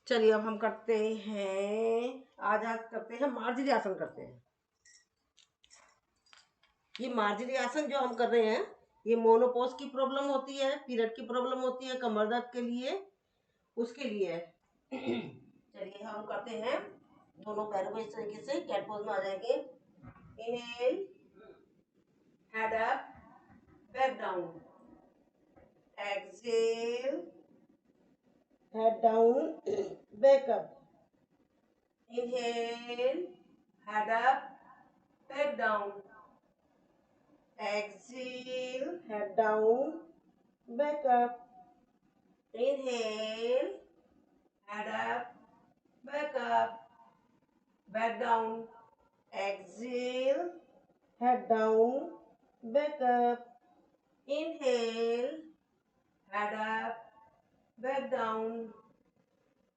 चलिए अब हम करते हैं, आज करते हैं मार्जरी आसन करते हैं। ये मार्जरी आसन जो हम कर रहे हैं, ये मोनोपॉज की प्रॉब्लम होती है, पीरियड की प्रॉब्लम होती है, कमर दर्द के लिए, उसके लिए है। चलिए हम करते हैं, दोनों पैरों को इस तरीके से कैट पोज में आ जाएंगे। Inhale, head up, back down, exhale, head down, back up. Inhale, head up, back down. Exhale, head down, back up. Inhale, head up, back down. Exhale, head down, back up. Inhale, head up, back down.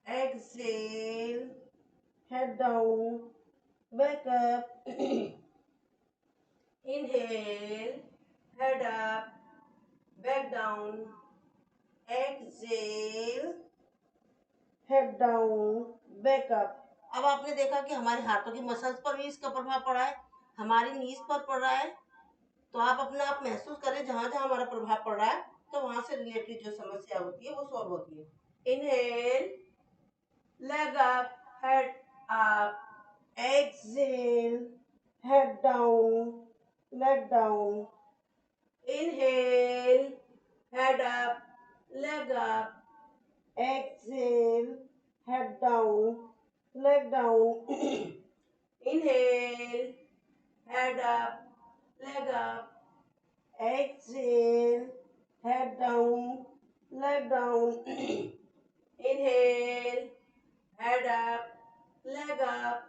Exhale, head down, back up. Inhale, head up, back down. Exhale, head down, back up. अब आपने देखा कि हमारे हाथों की muscles पर भी इसका प्रभाव पड़ा है, हमारी नीज पर पड़ रहा है। तो आप अपने आप महसूस करें, जहां जहां हमारा प्रभाव पड़ रहा है तो वहां से रिलेटेड जो समस्या होती है वो सॉल्व होती है। Inhale, leg up, head up. Exhale, head down, leg down. Inhale, head up, leg up. Exhale, head down, leg down. Inhale, head up, leg up. Exhale, head down, leg down. Inhale, head up, leg up.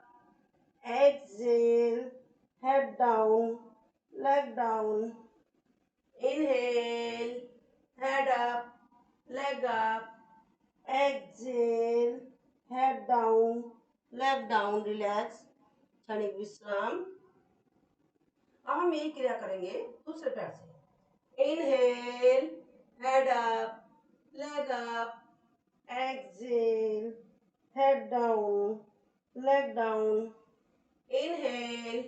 Exhale, head down, leg down. Inhale, head up, leg up. Exhale, head down, leg down. Relax. क्षणिक विश्राम। अब हम यही क्रिया करेंगे दूसरे पैर से। Inhale, head up, leg up. Exhale, head down, leg down. Inhale,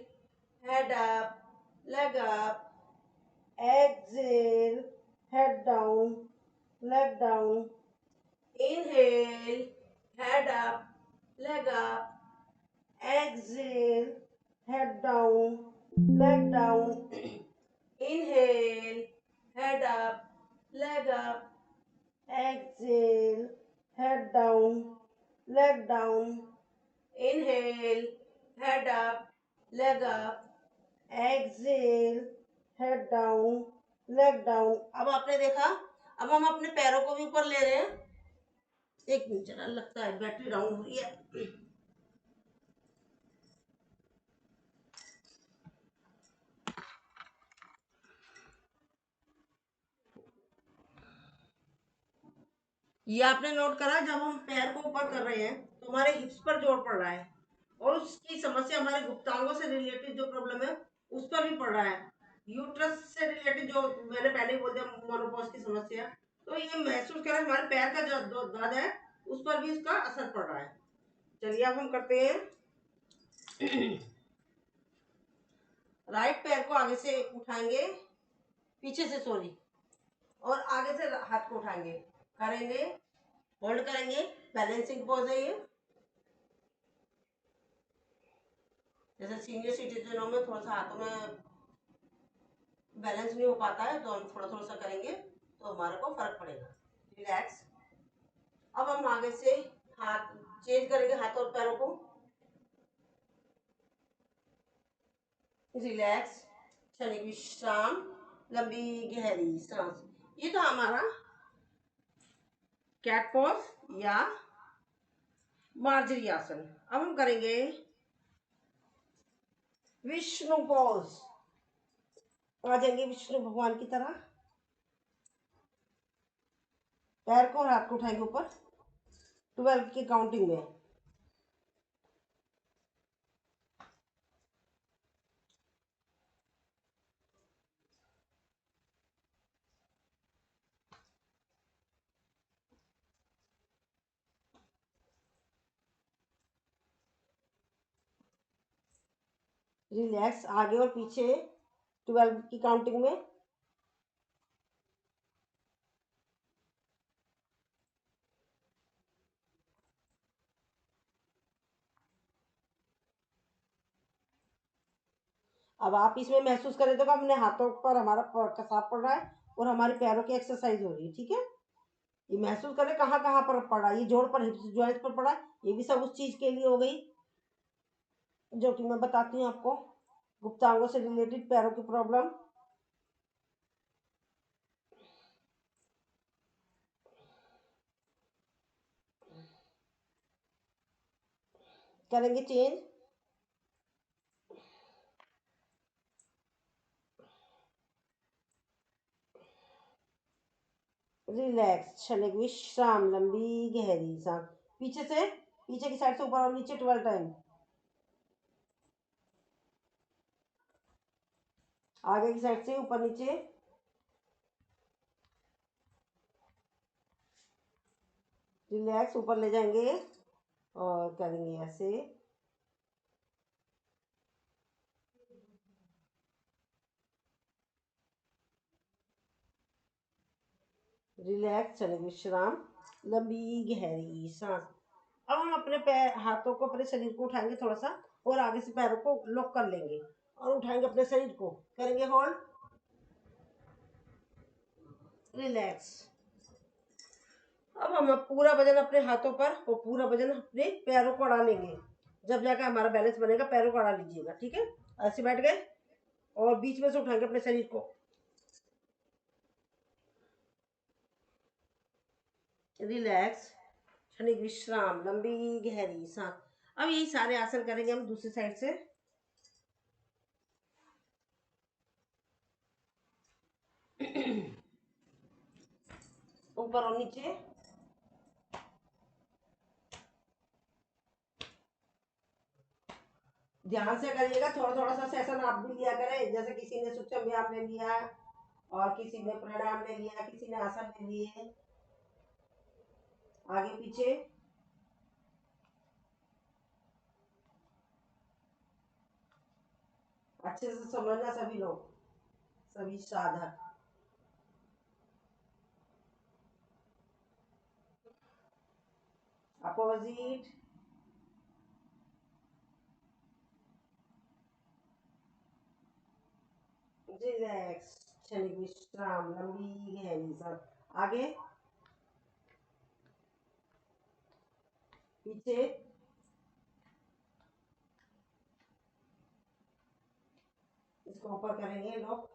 head up, leg up. Exhale, head down, leg down. Inhale, head up, leg up. Exhale, head down, leg down. Inhale, head up, leg up. Exhale, head down, leg down. Inhale, head up, leg up. Exhale, head down, leg down. अब आपने देखा, अब हम अपने पैरों को भी ऊपर ले रहे हैं। एक मिनट, चला लगता है बैटरी डाउन हो रही है। ये आपने नोट करा, जब हम पैर को ऊपर कर रहे हैं तो हमारे हिप्स पर जोर पड़ रहा है और उसकी समस्या हमारे गुप्तांगों से रिलेटेड जो प्रॉब्लम है उस पर भी पड़ रहा है। यूट्रस से रिलेटेड जो मैंने पहले बोल दिया, मोनोपॉज की समस्या, तो ये महसूस करें हमारे पैर का जो दर्द है उस पर भी इसका असर पड़ रहा है। चलिए अब हम करते हैं। राइट पैर को आगे से उठाएंगे, पीछे से सॉरी, और आगे से हाथ को उठाएंगे, करेंगे, होल्ड करेंगे। बैलेंसिंग पोज है ये। जैसे सीनियर सिटीजनों में थोड़ा सा हाथों में बैलेंस नहीं हो पाता है, तो हम थोड़ा थोड़ा सा करेंगे तो हमारे को फर्क पड़ेगा। रिलैक्स। अब हम आगे से हाथ चेंज करेंगे, हाथ और पैरों को। रिलैक्स, क्षणिक विश्राम, लंबी गहरी सांस। ये तो हमारा कैट पोज या मार्जरी आसन। अब हम करेंगे विष्णु पोज। आ जाएंगे विष्णु भगवान की तरह, पैर को और हाथ को उठाएंगे ऊपर 12 की काउंटिंग में। रिलैक्स, आगे और पीछे 12 की काउंटिंग में। अब आप इसमें महसूस करें तो अपने हाथों पर हमारा कसाव पड़ रहा है और हमारे पैरों की एक्सरसाइज हो रही है, ठीक है। ये महसूस करें कहाँ कहाँ पर पड़ा, ये जोड़ पर, हिप्स जॉइंट पर पड़ा, ये भी सब उस चीज के लिए हो गई जो कि मैं बताती हूँ आपको, गुप्तांगों से रिलेटेड पैरों की प्रॉब्लम। करेंगे चेंज। रिलैक्स, क्षणिक विश्राम, लंबी गहरी सांस। पीछे से, पीछे की साइड से ऊपर और नीचे 12 टाइम। आगे की साइड से ऊपर नीचे। रिलैक्स, ऊपर ले जाएंगे और करेंगे ऐसे। रिलैक्स, क्षणिक विश्राम, लंबी गहरी सांस। अब हम अपने पैर, हाथों को, अपने शरीर को उठाएंगे थोड़ा सा और आगे से पैरों को लॉक कर लेंगे और उठाएंगे अपने शरीर को, करेंगे होल्ड। रिलैक्स। अब हम पूरा वजन अपने हाथों पर और पूरा वजन अपने पैरों को अड़ा लेंगे। जब जाकर हमारा बैलेंस बनेगा पैरों को अड़ा लीजिएगा, ठीक है। ऐसे बैठ गए और बीच में से उठाएंगे अपने शरीर को। रिलैक्स, क्षणिक विश्राम, लंबी गहरी सांस। अब यही सारे आसन करेंगे हम दूसरी साइड से। ऊपर और नीचे। ध्यान से करिएगा, थोड़ा थोड़ा सा सेशन आप भी लिया करें, जैसे किसी ने सूक्ष्म व्यायाम ले लिया और किसी ने प्राणायाम ले लिया, किसी ने आसन ले लिए, आगे पीछे। अच्छे से समझना सभी लोग, सभी साधक। अपोजिट। रिलैक्स, क्षणिक विश्राम, लंबी गहरी सांस। आगे पीछे। इसको ऊपर करेंगे लोग।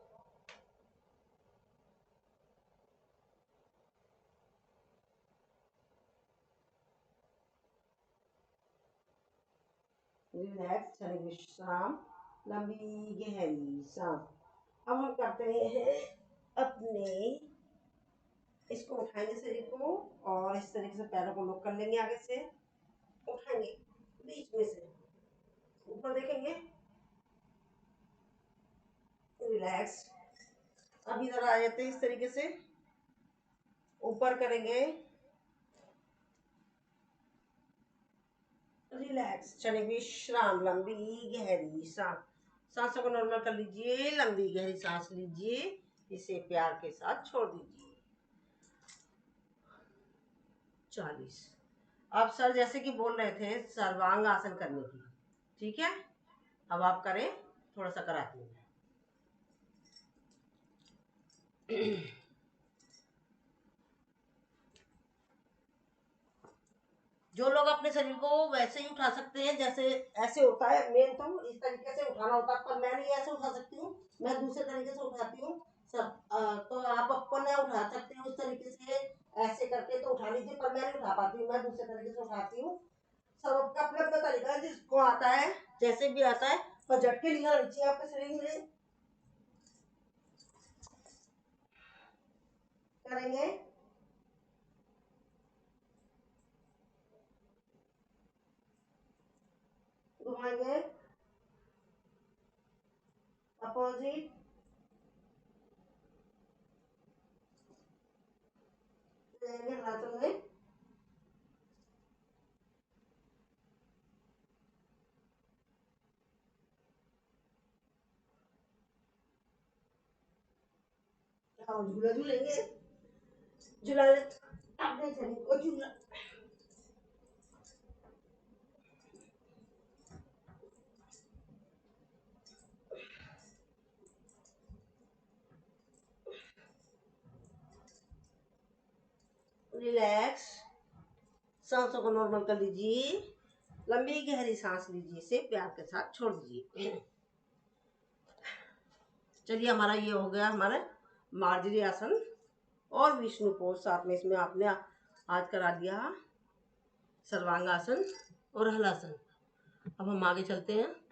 रिलैक्स, क्षणिक विश्राम, लंबी गहरी सांस। अब हम करते हैं अपने, इसको उठाएंगे शरीर को और इस तरीके से पैरों को लॉक कर लेंगे, आगे से उठाएंगे बीच में से ऊपर देखेंगे। रिलैक्स। अब इधर आ जाते हैं इस तरीके से, ऊपर करेंगे। रिलैक्स, क्षणिक विश्राम, लंबी गहरी सांस। सांसों को नॉर्मल कर लीजिए, लंबी गहरी सांस लीजिए, इसे प्यार के साथ छोड़ दीजिए। 40। अब सर जैसे कि बोल रहे थे सर्वांग आसन करने की, ठीक है। अब आप करें, थोड़ा सा कराती हूँ। जो लोग अपने शरीर को वैसे ही उठा सकते हैं जैसे ऐसे होता है, मेन तो इस तरीके से उठाना होता है, पर मैं नहीं ऐसे उठा सकती हूँ, मैं दूसरे तरीके से उठाती हूँ। सब तो आप अपना उठा सकते हैं उस तरीके से, ऐसे करके तो उठा लीजिए, पर मैं नहीं उठा पाती हूँ, मैं दूसरे तरीके से उठाती हूँ। सबका अपना अपना तरीका है, जिसको आता है जैसे भी आता है, पर झटके नहीं आनी चाहिए आपके शरीर में। करेंगे। घुमाएंगे अपोजिट। हाथों में। आओ झूला झूलेंगे, झूला ले अपने चले ओ झूला। रिलैक्स, सांसों को नॉर्मल कर लीजिए, लंबी गहरी सांस लीजिए, इसे प्यार के साथ छोड़ दीजिए। चलिए हमारा ये हो गया हमारा मार्जरी आसन और विष्णु पोज, साथ में इसमें आपने आज करा दिया सर्वांगासन और हलासन। अब हम आगे चलते हैं।